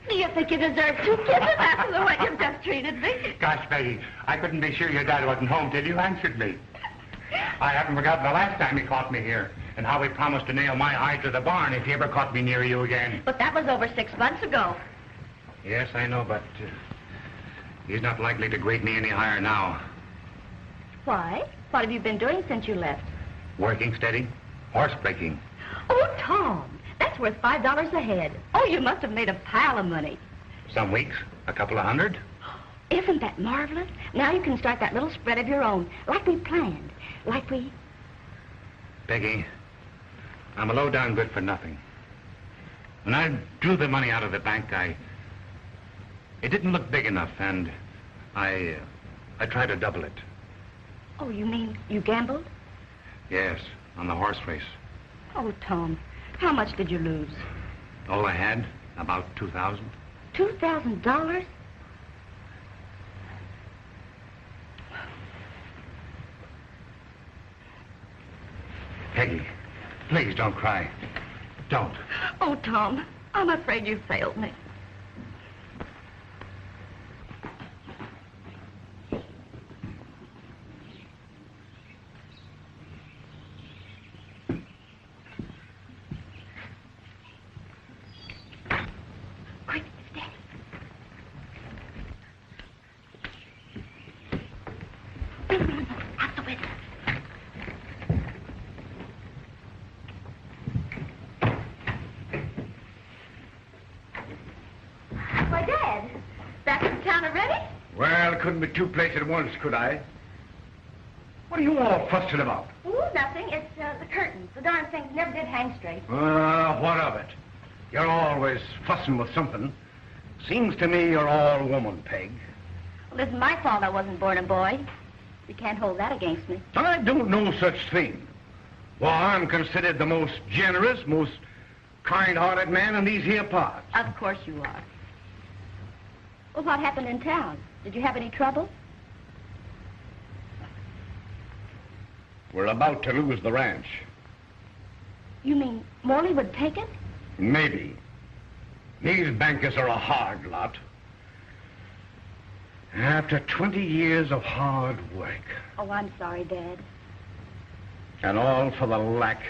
Do you think you deserve 2 kisses after the way you've just treated me? Gosh, Peggy, I couldn't be sure your dad wasn't home till you answered me. I haven't forgotten the last time he caught me here and how he promised to nail my hide to the barn if he ever caught me near you again. But that was over 6 months ago. Yes, I know, but he's not likely to grade me any higher now. Why? What have you been doing since you left? Working steady, horse breaking. Oh, Tom, that's worth $5 a head. Oh, you must have made a pile of money. Some weeks, a couple of hundred. Isn't that marvelous? Now you can start that little spread of your own, like we planned, like we... Peggy, I'm a low-down good for nothing. When I drew the money out of the bank, it didn't look big enough, and I tried to double it. Oh, you mean you gambled? Yes, on the horse race. Oh, Tom, how much did you lose? All I had, about $2,000. $2,000? Peggy, please don't cry. Don't. Oh, Tom, I'm afraid you failed me. Quick, it's Daddy. No, out the window. Why, Dad, back in town already? Well, couldn't be 2 places at once, could I? What are you all fussing about? Ooh, nothing. It's the curtains. The darn things never did hang straight. What of it? You're always fussing with something. Seems to me you're all woman, Peg. Well, it isn't my fault I wasn't born a boy. You can't hold that against me. I don't know such thing. Well, I'm considered the most generous, most kind-hearted man in these here parts. Of course you are. Well, what happened in town? Did you have any trouble? We're about to lose the ranch. You mean Morley would take it? Maybe. These bankers are a hard lot. After 20 years of hard work. Oh, I'm sorry, Dad. And all for the lack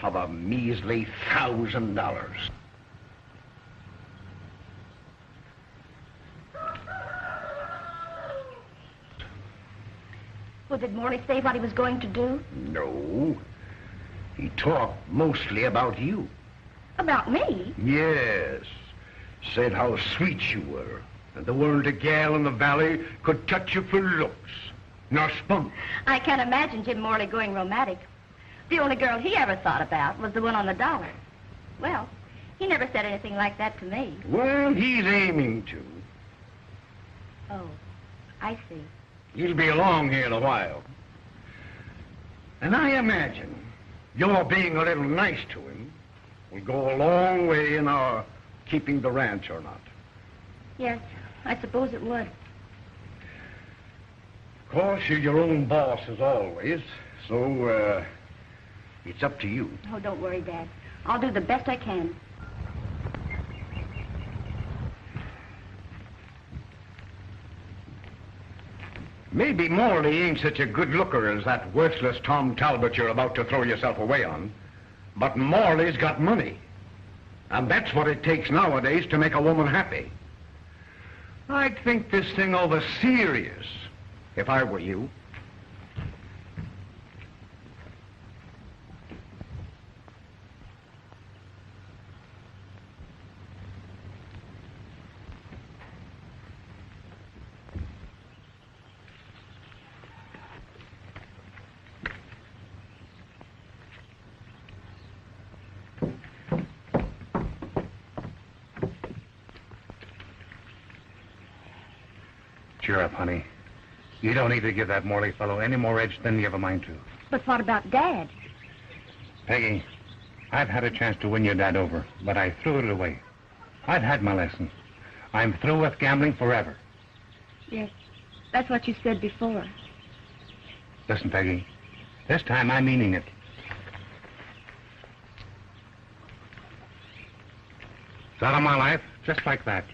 of a measly $1,000. Well, did Morley say what he was going to do? No. He talked mostly about you. About me? Yes. Said how sweet you were. And there weren't a gal in the valley could touch you for looks. Nor spunk. I can't imagine Jim Morley going romantic. The only girl he ever thought about was the one on the dollar. Well, he never said anything like that to me. Well, he's aiming to. Oh, I see. He'll be along here in a while. And I imagine your being a little nice to him will go a long way in our keeping the ranch or not. Yes, I suppose it would. Of course, you're your own boss as always, so, it's up to you. Oh, don't worry, Dad. I'll do the best I can. Maybe Morley ain't such a good looker as that worthless Tom Talbot you're about to throw yourself away on. But Morley's got money. And that's what it takes nowadays to make a woman happy. I'd think this thing over serious, if I were you. Cheer up, honey. You don't need to give that Morley fellow any more edge than you have a mind to. But what about Dad? Peggy, I've had a chance to win your dad over, but I threw it away. I've had my lesson. I'm through with gambling forever. Yes, that's what you said before. Listen, Peggy, this time I'm meaning it. It's out of my life, just like that.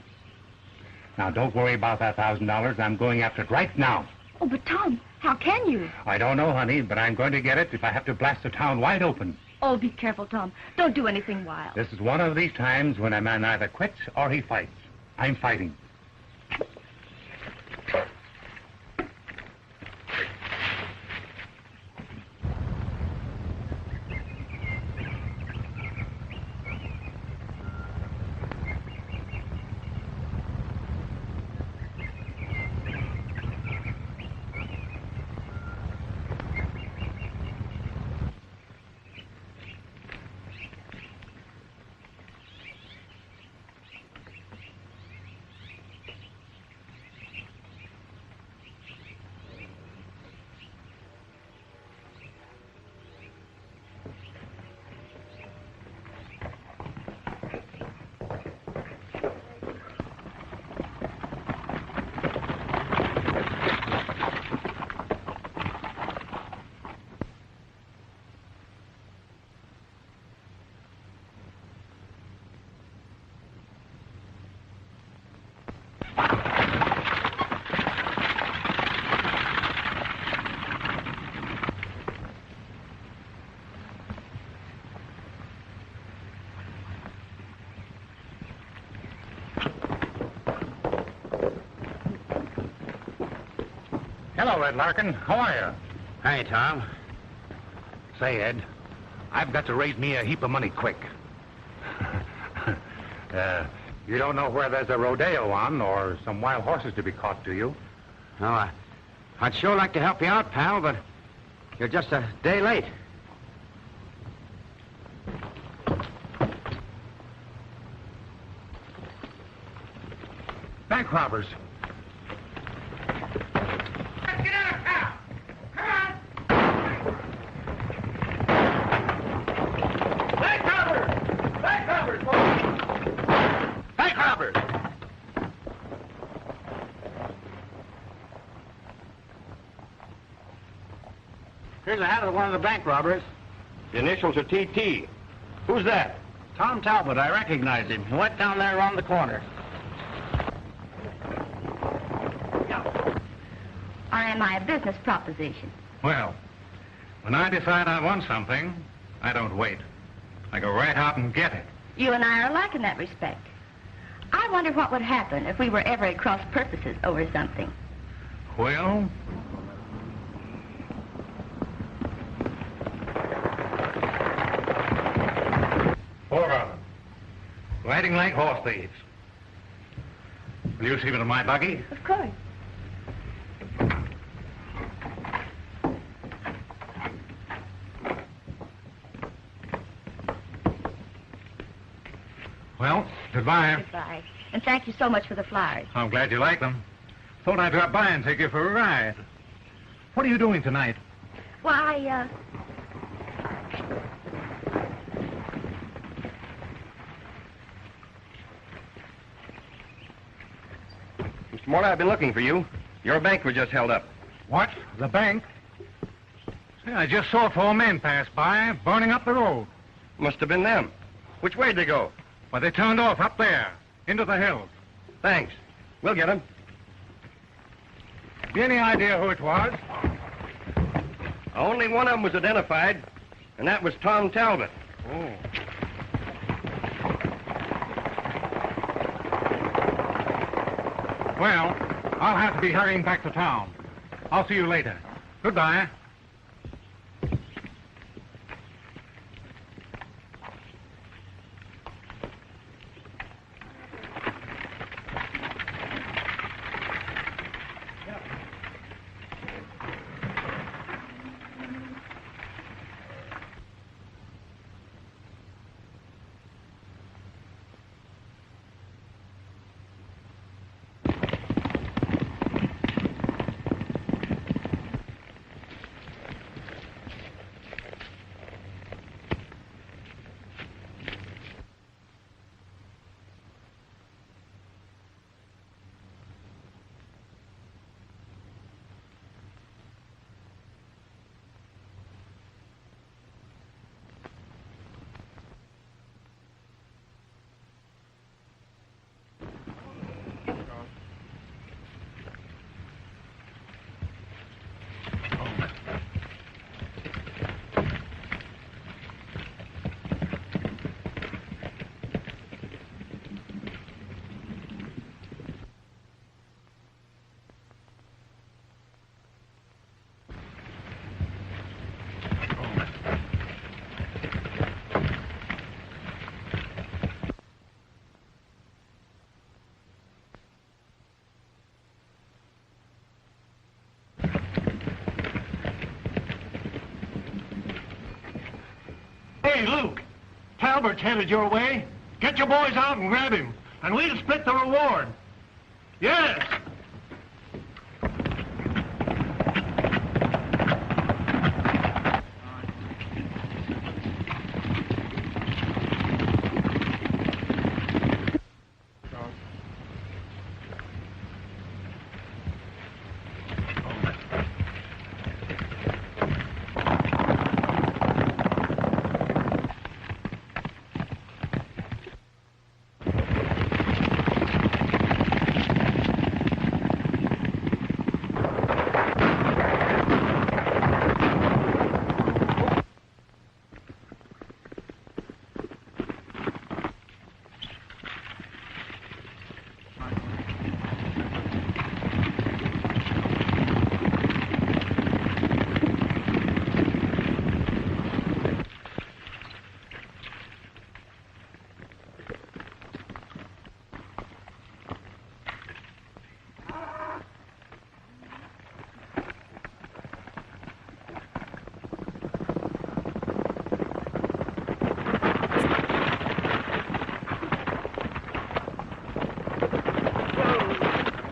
Now, don't worry about that $1,000. I'm going after it right now. Oh, but Tom, how can you? I don't know, honey, but I'm going to get it if I have to blast the town wide open. Oh, be careful, Tom. Don't do anything wild. This is one of these times when a man either quits or he fights. I'm fighting. Hello, Ed Larkin. How are you? Hi, Tom. Say, Ed, I've got to raise me a heap of money quick. You don't know where there's a rodeo on or some wild horses to be caught, do you? Oh, I'd sure like to help you out, pal, but you're just a day late. Bank robbers. Get out of town! Come on! Bank robbers! Bank robbers! Bank robbers! Here's a hat of one of the bank robbers. The initials are TT. Who's that? Tom Talbot, I recognize him. He went down there around the corner. Or am I a business proposition? Well, when I decide I want something, I don't wait. I go right out and get it. You and I are alike in that respect. I wonder what would happen if we were ever at cross purposes over something. Well, riding like horse thieves. Will you see me to my buggy? Of course. Well, goodbye. Goodbye. And thank you so much for the flowers. I'm glad you like them. Thought I'd drop by and take you for a ride. What are you doing tonight? Why, Mr. Morley, I've been looking for you. Your bank was just held up. What? The bank? Say, I just saw 4 men pass by, burning up the road. Must have been them. Which way'd they go? Well, they turned off up there, into the hills. Thanks. We'll get them. Have you any idea who it was? Only one of them was identified, and that was Tom Talbot. Oh. Well, I'll have to be hurrying back to town. I'll see you later. Goodbye. Hey, Luke, Talbert's headed your way. Get your boys out and grab him, and we'll split the reward. Yes.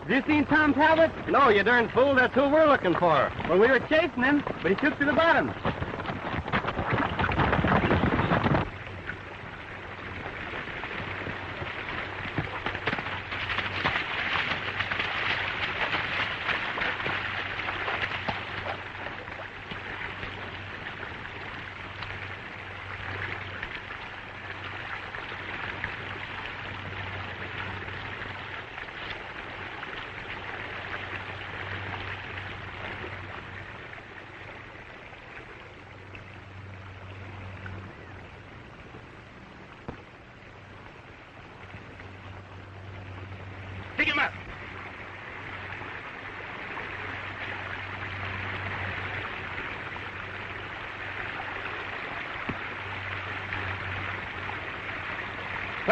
You seen Tom Talbot? No, you darn fool. That's who we're looking for. Well, we were chasing him, but he took to the bottom. Pick him up.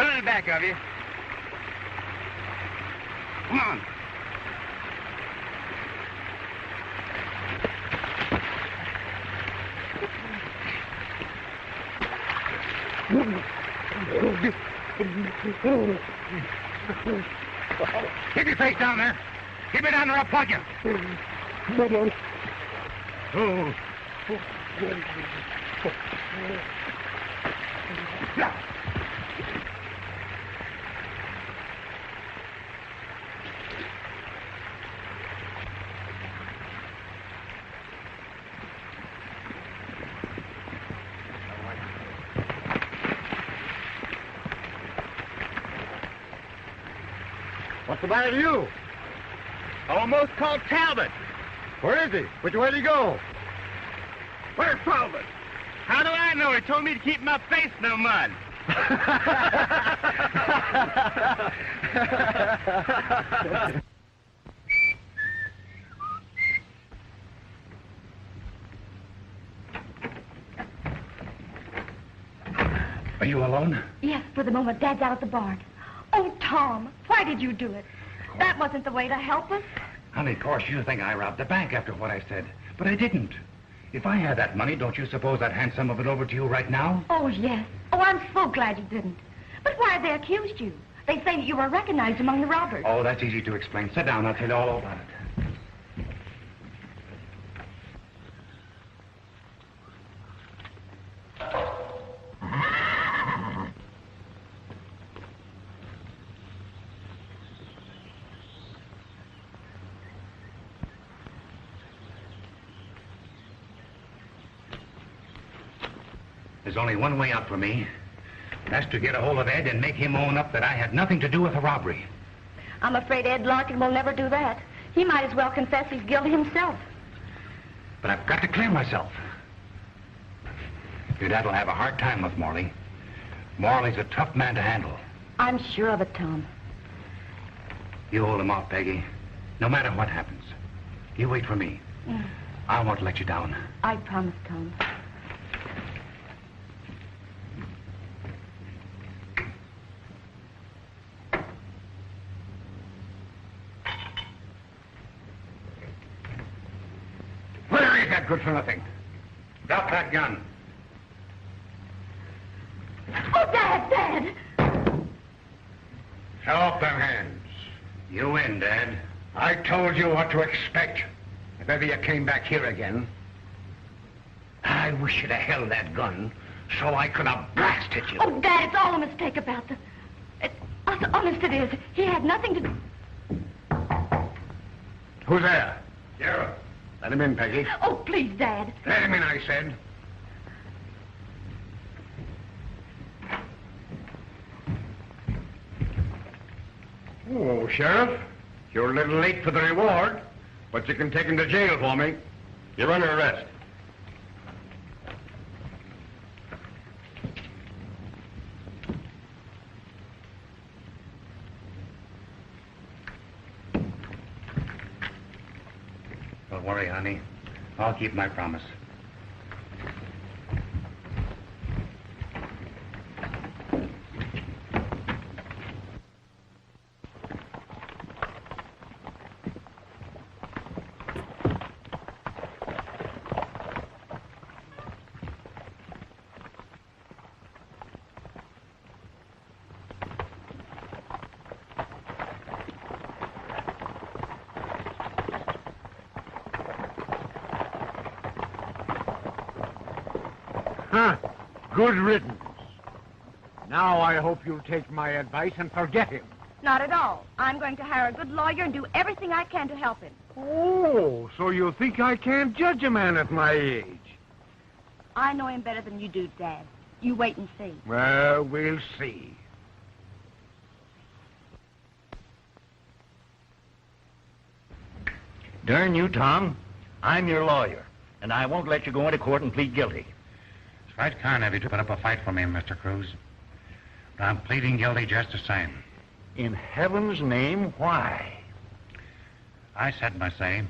Put it in the back of you. Come on. Keep your face down there. Keep it down or I'll plug you. Oh. What's the matter with you? Almost called Talbot. Where is he? Which way did he go? Where's Talbot? How do I know? He told me to keep my face in the mud. Are you alone? Yes, for the moment. Dad's out at the barn. Oh, Tom, why did you do it? That wasn't the way to help us. Honey, of course, you think I robbed the bank after what I said. But I didn't. If I had that money, don't you suppose I'd hand some of it over to you right now? Oh, yes. Oh, I'm so glad you didn't. But why have they accused you? They say that you were recognized among the robbers. Oh, that's easy to explain. Sit down. I'll tell you all about it. There's only one way out for me. That's to get a hold of Ed and make him own up that I had nothing to do with the robbery. I'm afraid Ed Larkin will never do that. He might as well confess he's guilty himself. But I've got to clear myself. Your dad will have a hard time with Morley. Morley's a tough man to handle. I'm sure of it, Tom. You hold him off, Peggy. No matter what happens. You wait for me. I won't let you down. I promise, Tom. Where is that good-for-nothing? Drop that gun. Oh, Dad! Show off them hands. You win, Dad. I told you what to expect. If ever you came back here again. I wish you'd have held that gun so I could have blasted you. Oh, Dad, it's all a mistake about the... honest it is. He had nothing to do... Who's there? Sheriff. Let him in, Peggy. Oh, please, Dad. Let him in, I said. Oh, Sheriff, you're a little late for the reward, but you can take him to jail for me. You're under arrest. Don't worry, honey. I'll keep my promise. Huh. Good riddance. Now I hope you'll take my advice and forget him. Not at all. I'm going to hire a good lawyer and do everything I can to help him. Oh, so you think I can't judge a man at my age? I know him better than you do, Dad. You wait and see. Well, we'll see. Darn you, Tom. I'm your lawyer, and I won't let you go into court and plead guilty. It's right kind of you to put up a fight for me, Mr. Cruz. But I'm pleading guilty just the same. In heaven's name, why? I said my say.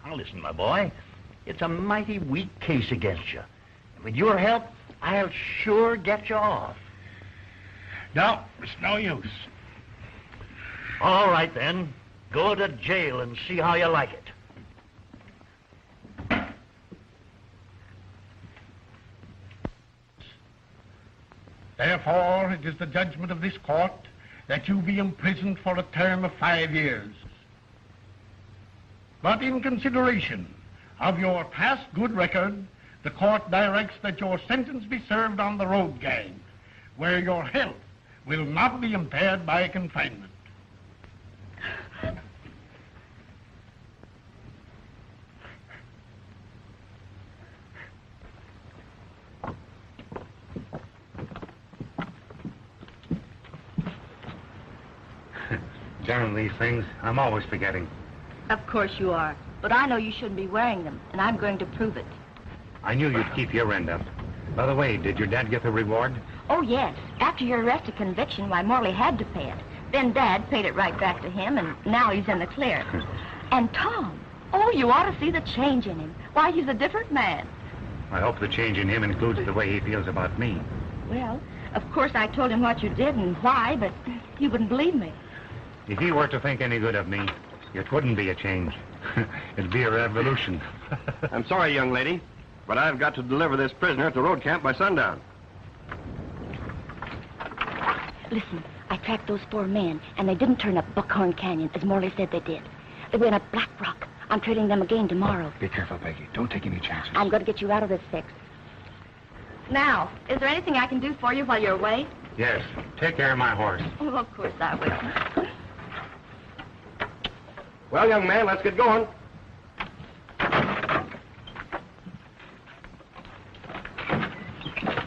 Now, listen, my boy. It's a mighty weak case against you. And with your help, I'll sure get you off. No, it's no use. All right, then. Go to jail and see how you like it. Therefore, it is the judgment of this court that you be imprisoned for a term of 5 years. But in consideration of your past good record, the court directs that your sentence be served on the road gang, where your health will not be impaired by confinement. General, these things, I'm always forgetting. Of course you are. But I know you shouldn't be wearing them, and I'm going to prove it. I knew you'd keep your end up. By the way, did your dad get the reward? Oh, yes. After your arrest and conviction, why, Morley had to pay it. Then Dad paid it right back to him, and now he's in the clear. And Tom, oh, you ought to see the change in him. Why, he's a different man. I hope the change in him includes the way he feels about me. Well, of course I told him what you did and why, but he wouldn't believe me. If he were to think any good of me, it wouldn't be a change. It'd be a revolution. I'm sorry, young lady, but I've got to deliver this prisoner at the road camp by sundown. Listen, I tracked those 4 men, and they didn't turn up Buckhorn Canyon, as Morley said they did. They went up Black Rock. I'm trailing them again tomorrow. Be careful, Peggy. Don't take any chances. I'm going to get you out of this fix. Now, is there anything I can do for you while you're away? Yes, take care of my horse. Oh, of course I will. Well, young man, let's get going.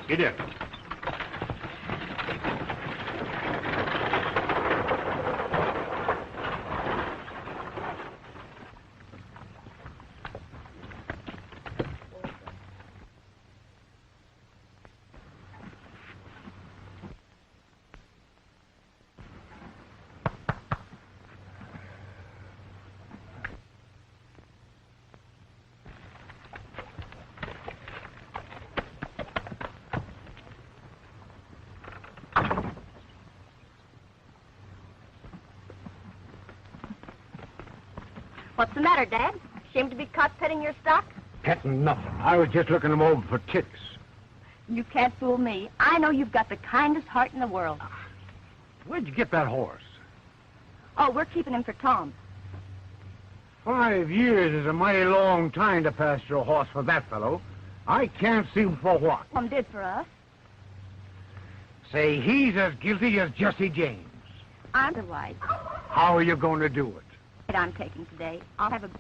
Get in. What's the matter, Dad? Ashamed to be caught petting your stock? Petting nothing. I was just looking them over for ticks. You can't fool me. I know you've got the kindest heart in the world. Where'd you get that horse? Oh, we're keeping him for Tom. 5 years is a mighty long time to pasture a horse for that fellow. I can't see for what. Tom did for us. Say, he's as guilty as Jesse James. I'm the wife. How are you going to do it? I'm taking today. I'll have a...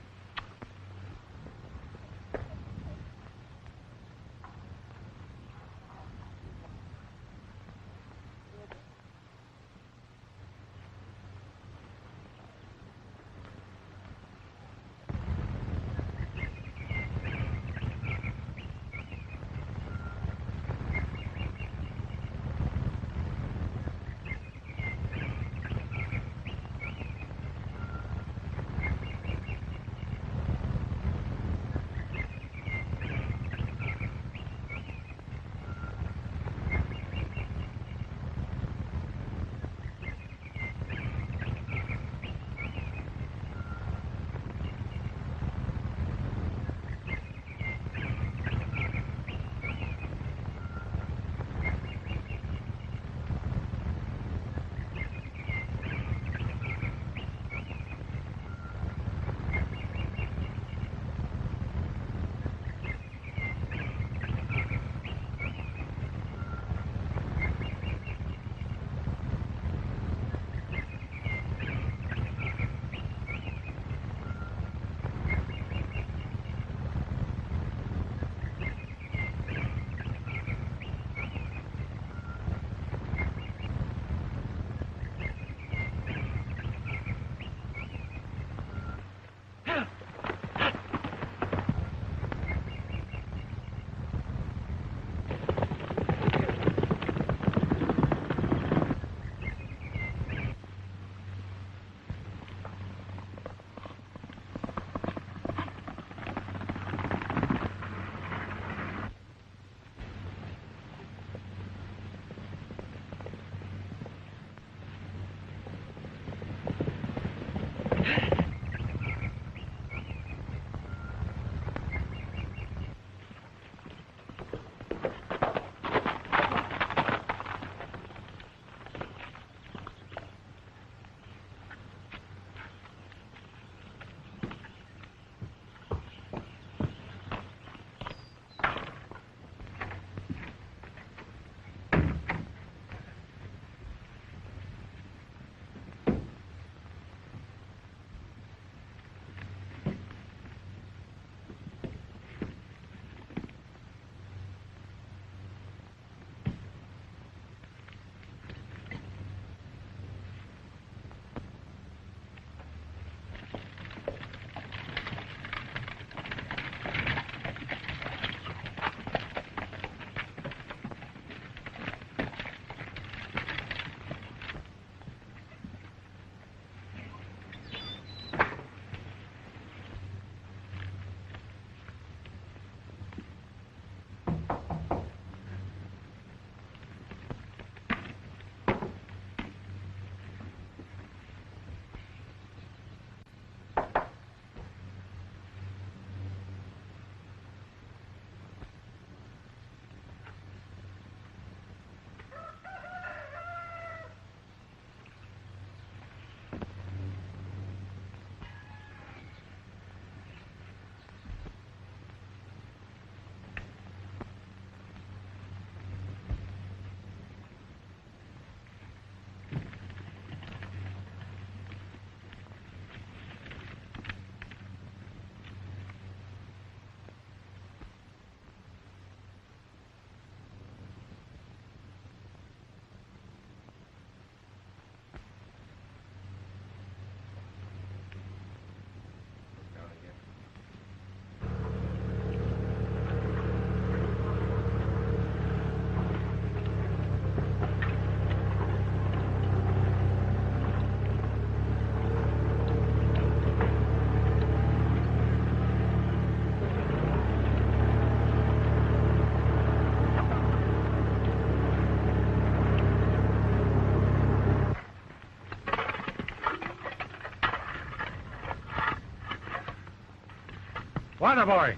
Water boy.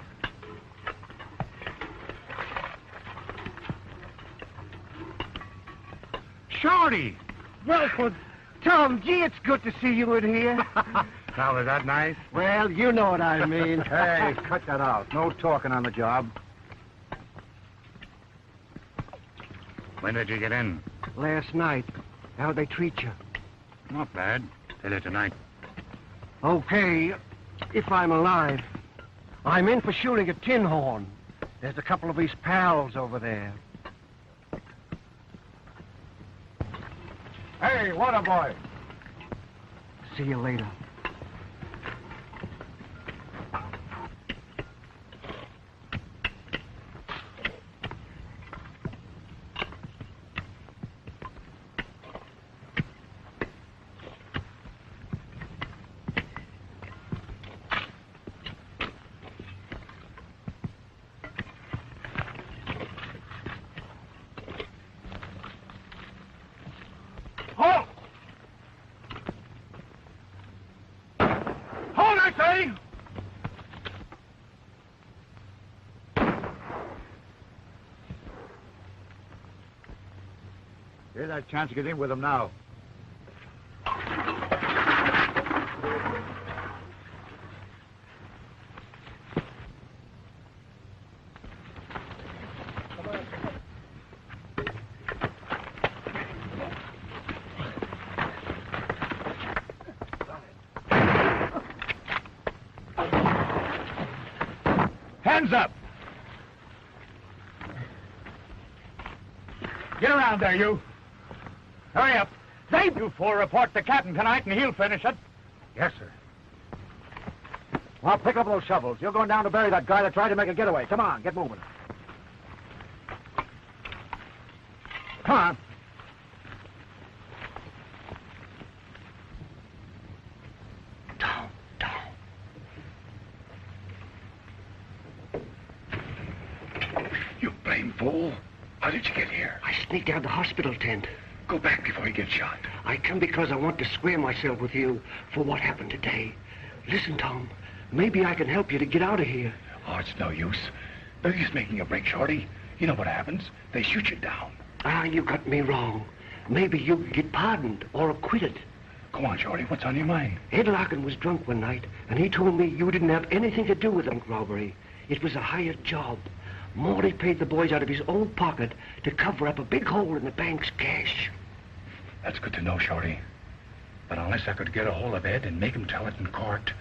Shorty! Well, Tom, gee, it's good to see you in here. Now, is that nice? Well, you know what I mean. Hey, cut that out. No talking on the job. When did you get in? Last night. How'd they treat you? Not bad. Till tonight. Okay, if I'm alive. I'm in for shooting a tin horn. There's a couple of his pals over there. Hey, water boy. See you later. Here's our chance to get in with them now. Hands up! Get around there, you. Hurry up. You four report the captain tonight, and he'll finish it. Yes, sir. Well, pick up those shovels. You're going down to bury that guy that tried to make a getaway. Come on, get moving. Come on. Tom. You blame fool. How did you get here? I sneaked out the hospital tent. Go back before you get shot. I come because I want to square myself with you for what happened today. Listen, Tom, maybe I can help you to get out of here. Oh, it's no use. No use making a break, Shorty. You know what happens. They shoot you down. Ah, you got me wrong. Maybe you could get pardoned or acquitted. Go on, Shorty. What's on your mind? Ed Larkin was drunk one night, and he told me you didn't have anything to do with the robbery. It was a hired job. Morty paid the boys out of his own pocket to cover up a big hole in the bank's cash. That's good to know, Shorty. But unless I could get a hold of Ed and make him tell it in court...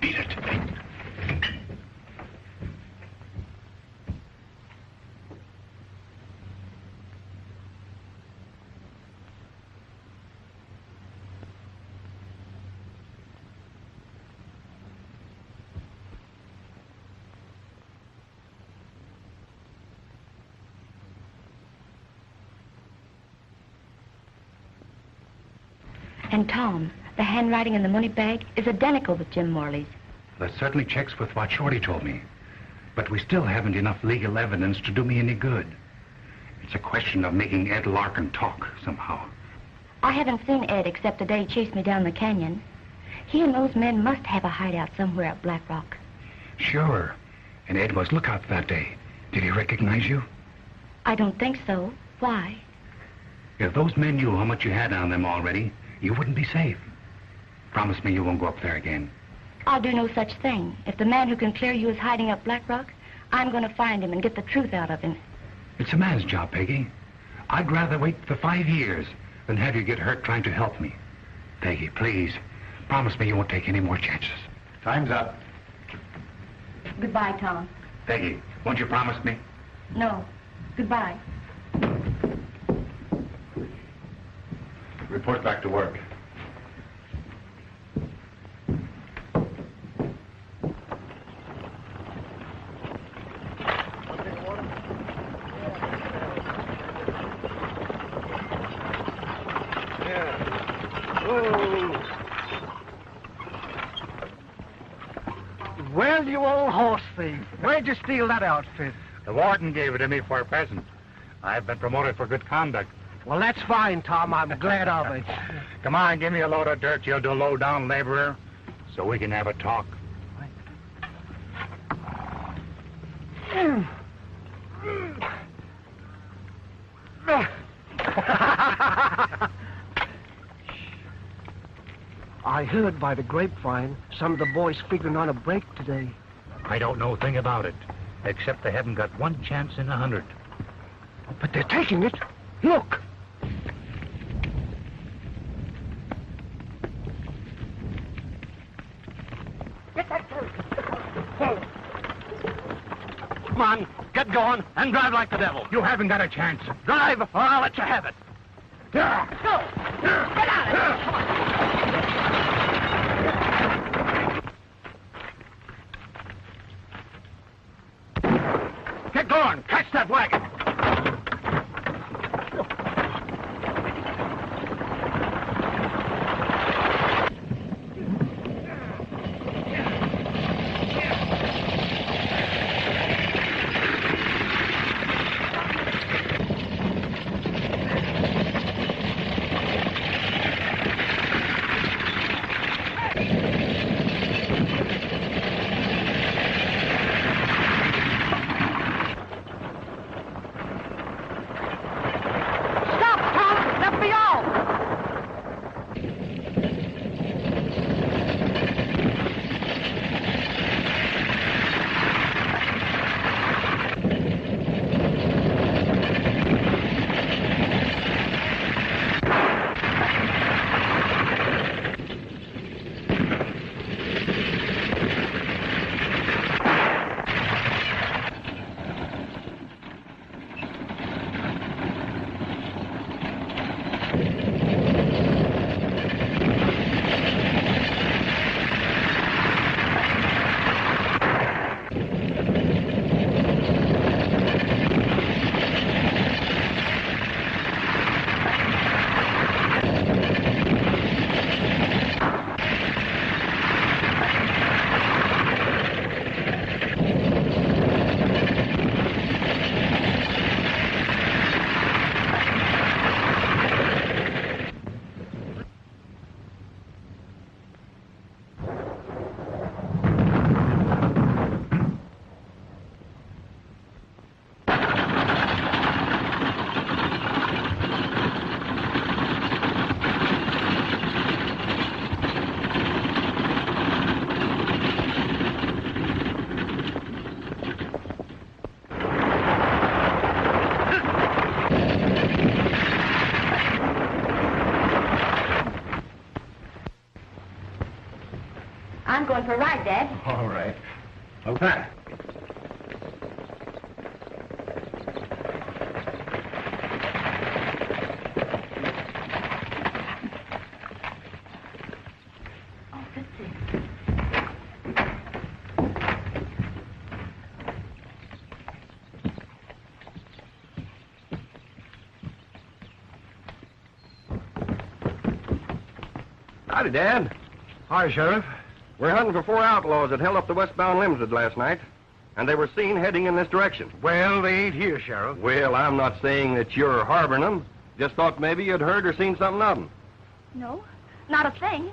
Beat it. And Tom, the handwriting in the money bag is identical with Jim Morley's. That certainly checks with what Shorty told me. But we still haven't enough legal evidence to do me any good. It's a question of making Ed Larkin talk somehow. I haven't seen Ed except the day he chased me down the canyon. He and those men must have a hideout somewhere at Black Rock. Sure. And Ed was lookout that day. Did he recognize you? I don't think so. Why? If those men knew how much you had on them already, you wouldn't be safe. Promise me you won't go up there again. I'll do no such thing. If the man who can clear you is hiding up Black Rock, I'm going to find him and get the truth out of him. It's a man's job, Peggy. I'd rather wait for 5 years than have you get hurt trying to help me. Peggy, please, promise me you won't take any more chances. Time's up. Goodbye, Tom. Peggy, won't you promise me? No. Goodbye. Report back to work. Well, you old horse thief, where'd you steal that outfit? The warden gave it to me for a present. I've been promoted for good conduct. Well, that's fine, Tom. I'm glad of it. Come on, give me a load of dirt, you low-down laborer, so we can have a talk. I heard by the grapevine some of the boys figuring on a break today. I don't know a thing about it, except they haven't got one chance in 100. But they're taking it. Look. Get that turn. Come on, get going and drive like the devil. You haven't got a chance. Drive, or I'll let you have it. Go! Get out of here! Come on. Get going. Catch that wagon. I'm going for a ride, Dad. All right. Okay. Oh, this is... Howdy, Dad. Hi, Sheriff. We're hunting for 4 outlaws that held up the westbound Limited last night, and they were seen heading in this direction. Well, they ain't here, Sheriff. Well, I'm not saying that you're harboring them. Just thought maybe you'd heard or seen something of them. No, not a thing.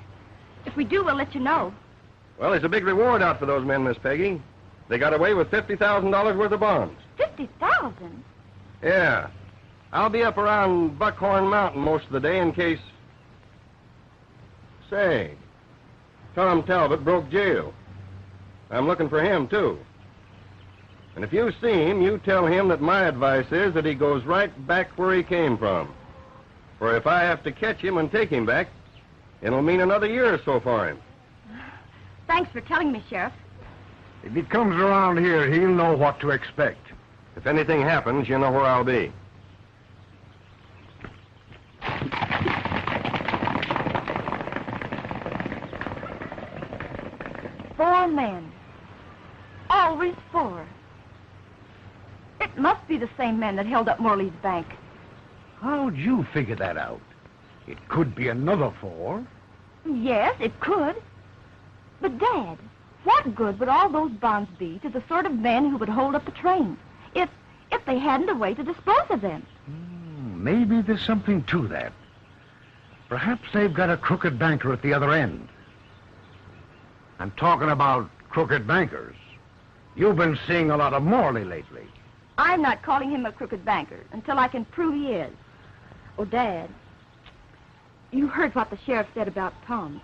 If we do, we'll let you know. Well, there's a big reward out for those men, Miss Peggy. They got away with $50,000 worth of bonds. 50,000? Yeah. I'll be up around Buckhorn Mountain most of the day in case... Say, Tom Talbot broke jail. I'm looking for him, too. And if you see him, you tell him that my advice is that he goes right back where he came from. For if I have to catch him and take him back, it'll mean another year or so for him. Thanks for telling me, Sheriff. If he comes around here, he'll know what to expect. If anything happens, you know where I'll be. 4 men. Always 4. It must be the same men that held up Morley's bank. How'd you figure that out? It could be another 4. Yes, it could. But, Dad, what good would all those bonds be to the sort of men who would hold up the trains if they hadn't a way to dispose of them? Maybe there's something to that. Perhaps they've got a crooked banker at the other end. I'm talking about crooked bankers. You've been seeing a lot of Morley lately. I'm not calling him a crooked banker until I can prove he is. Oh, Dad, you heard what the sheriff said about Tom.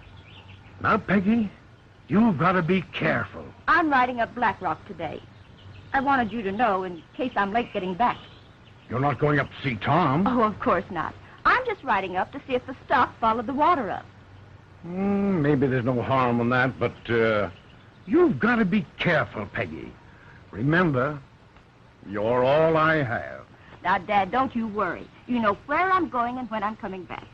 Now, Peggy, you've got to be careful. I'm riding up Black Rock today. I wanted you to know in case I'm late getting back. You're not going up to see Tom? Oh, of course not. I'm just riding up to see if the stock followed the water up. Maybe there's no harm in that, but you've got to be careful, Peggy. Remember, you're all I have. Now, Dad, don't you worry. You know where I'm going and when I'm coming back.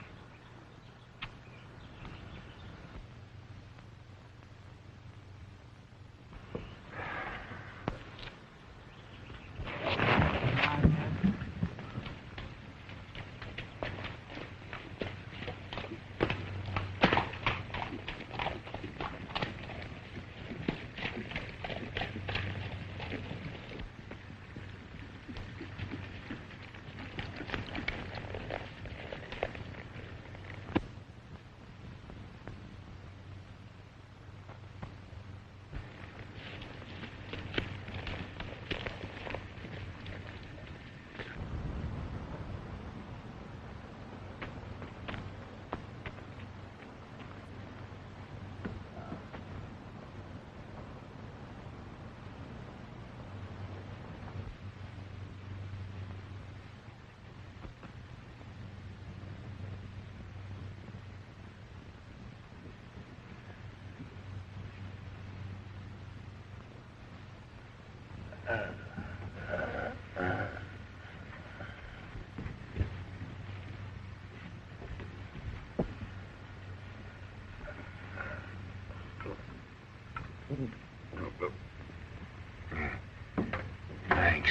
Thanks.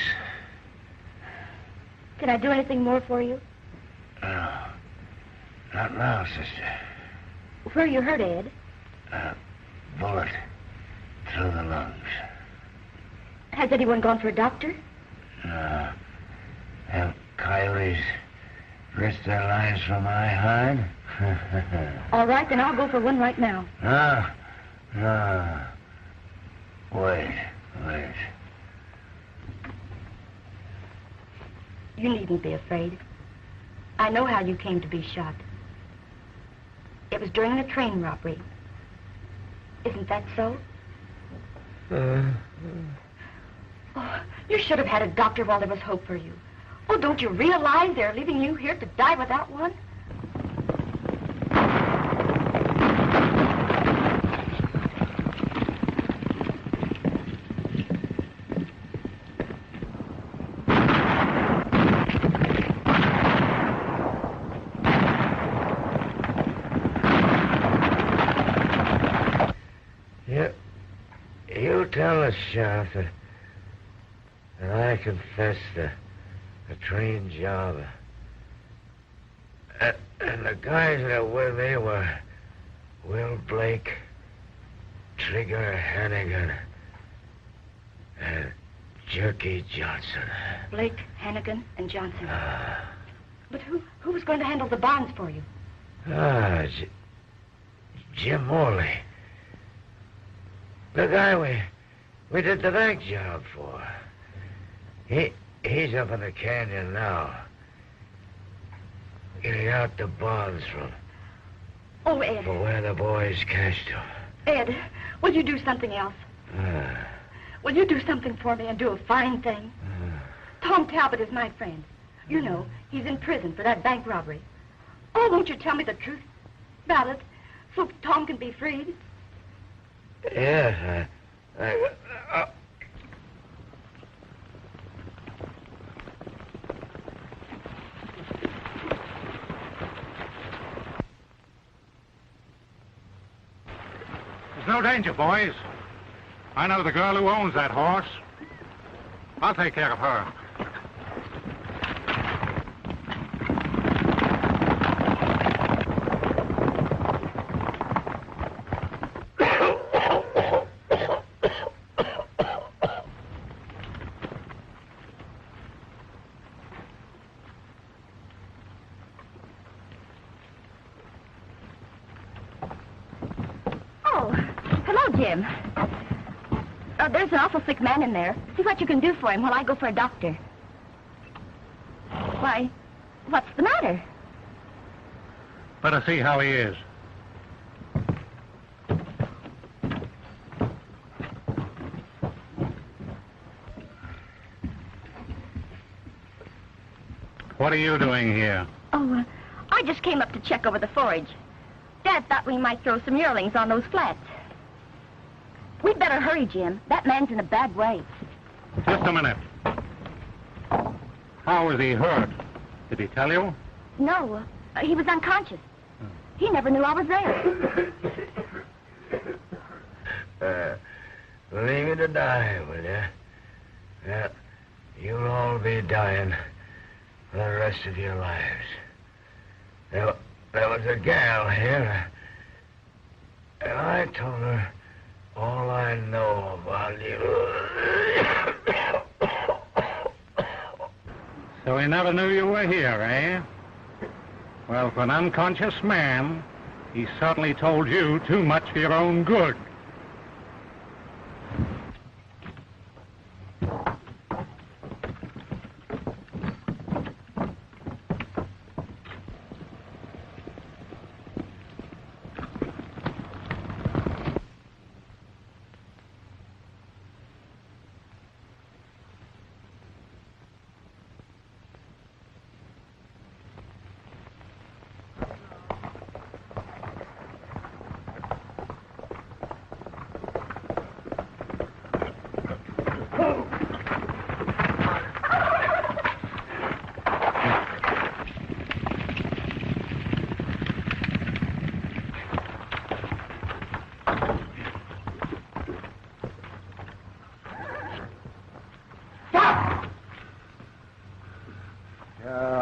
Can I do anything more for you? No. Not now, sister. Where are you hurt, Ed? Bullet through the lungs. Has anyone gone for a doctor? No. Have coyotes risked their lives for my hide? All right, then I'll go for one right now. No. Wait. You needn't be afraid. I know how you came to be shot. It was during the train robbery. Isn't that so? Oh, you should have had a doctor while there was hope for you. Oh, don't you realize they're leaving you here to die without one? You tell the sheriff that I confessed the train job. And the guys that were with me were Will Blake, Trigger Hannigan, and Jerky Johnson. Blake, Hannigan, and Johnson. But who was going to handle the bonds for you? Jim Morley. The guy we did the bank job for. He's up in the canyon now. Getting out the bonds from... Oh, Ed. For where the boys cashed them. Ed, will you do something else? Will you do something for me and do a fine thing? Tom Talbot is my friend. You know, he's in prison for that bank robbery. Oh, won't you tell me the truth about it so Tom can be freed? Yes, There's no danger, boys. I know the girl who owns that horse. I'll take care of her. There's an awful sick man in there. See what you can do for him while I go for a doctor. Why, what's the matter? Better see how he is. What are you doing here? Oh, I just came up to check over the forage. Dad thought we might throw some yearlings on those flats. We'd better hurry, Jim. That man's in a bad way. Just a minute. How was he hurt? Did he tell you? No, he was unconscious. He never knew I was there. Leave me to die, will you? Yeah, you'll all be dying for the rest of your lives. There was a gal here, and I told her all I know about you. So he never knew you were here, eh? Well, for an unconscious man, he certainly told you too much for your own good.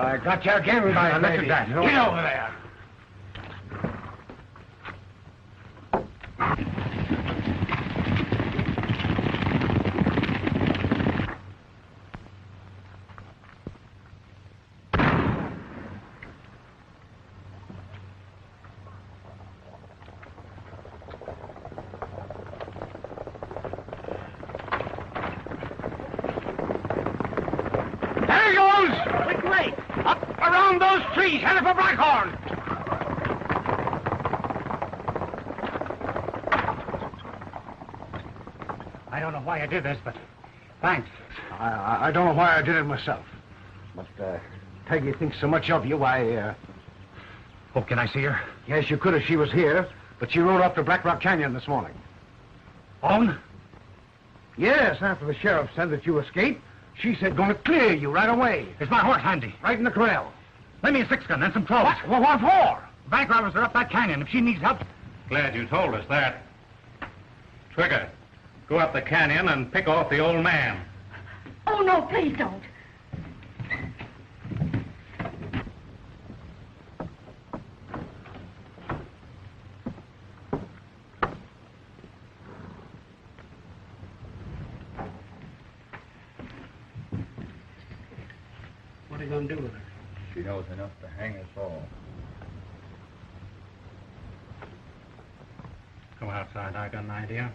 I got you again, by look at that. Get over there. Around those trees, headed for Blackhorn. I don't know why I did this, but thanks. I don't know why I did it myself. But Peggy thinks so much of you, why... Oh, can I see her? Yes, you could if she was here, but she rode up to Black Rock Canyon this morning. Own? Yes, after the sheriff said that you escaped, she said going to clear you right away. Is my horse handy? Right in the corral. Lend me a six-gun and some clothes. What for? Bank robbers are up that canyon. If she needs help... Glad you told us that. Trigger, go up the canyon and pick off the old man. Oh, no, please don't. What are you going to do with her? She knows enough to hang us all. Go outside. I got an idea.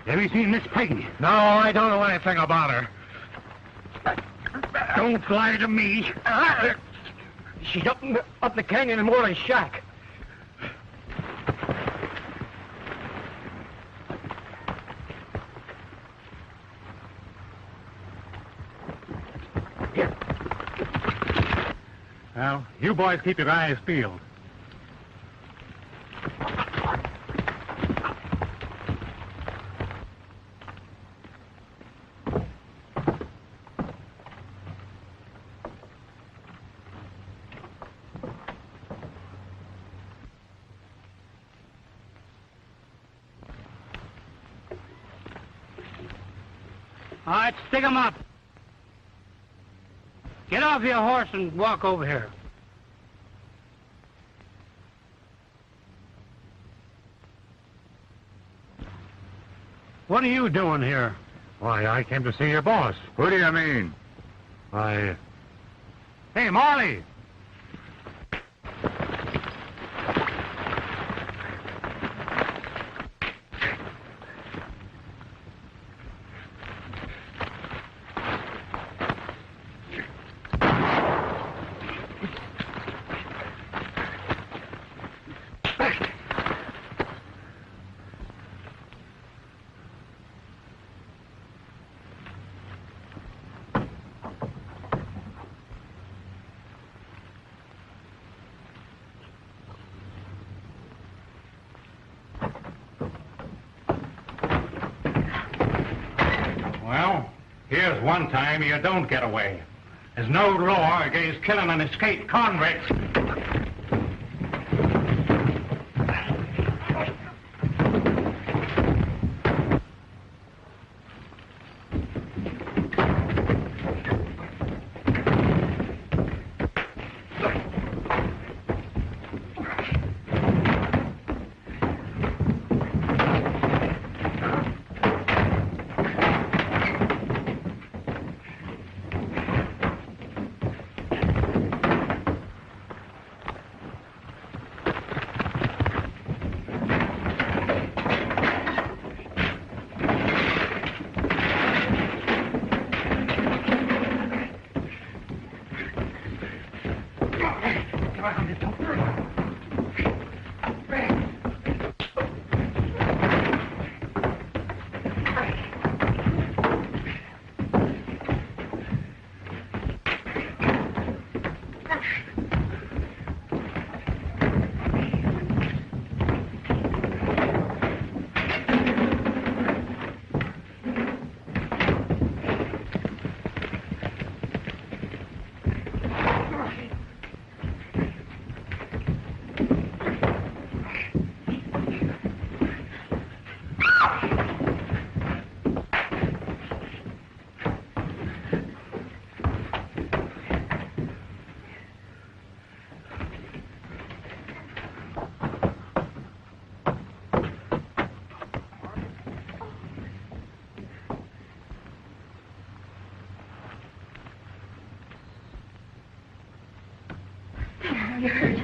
Have you seen Miss Peggy? No, I don't know anything about her. Don't lie to me. She's up the canyon in Moreland's shack. Well, you boys keep your eyes peeled. All right, stick 'em up. Get off your horse and walk over here. What are you doing here? Why, I came to see your boss. Who do you mean? Hey, Marley! Well, here's one time you don't get away. There's no law against killing an escaped convict. You're hurt.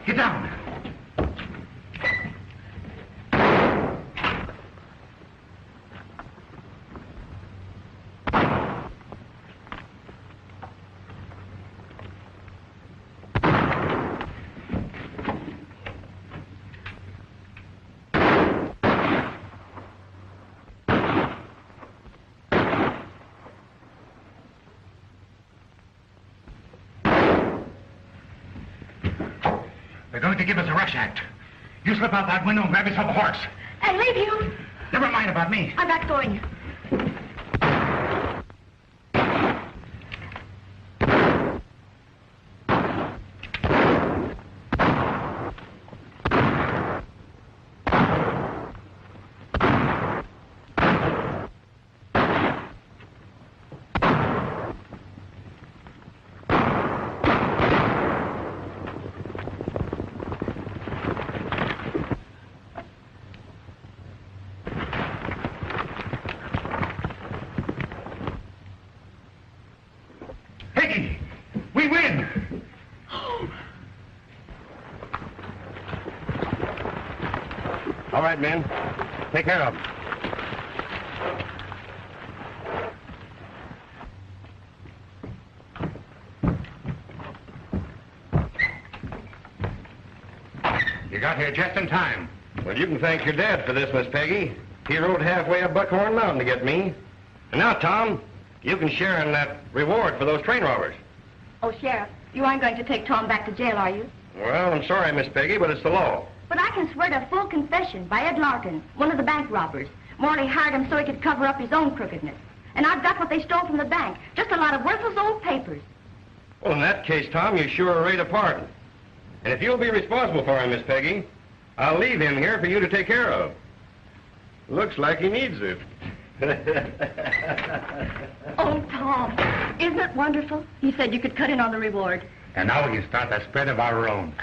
Get down. They're going to give us a rush act. You slip out that window and grab yourself a horse. And leave you. Never mind about me. I'm not going. We win! All right, men. Take care of them. You got here just in time. Well, you can thank your dad for this, Miss Peggy. He rode halfway up Buckhorn Mountain to get me. And now, Tom, you can share in that reward for those train robbers. Oh, Sheriff, you aren't going to take Tom back to jail, are you? Well, I'm sorry, Miss Peggy, but it's the law. But I can swear to a full confession by Ed Larkin, one of the bank robbers. Morley hired him so he could cover up his own crookedness. And I've got what they stole from the bank, just a lot of worthless old papers. Well, in that case, Tom, you sure are right a pardon. And if you'll be responsible for him, Miss Peggy, I'll leave him here for you to take care of. Looks like he needs it. Oh, Tom, isn't it wonderful? You said you could cut in on the reward. And now we can start the spread of our own.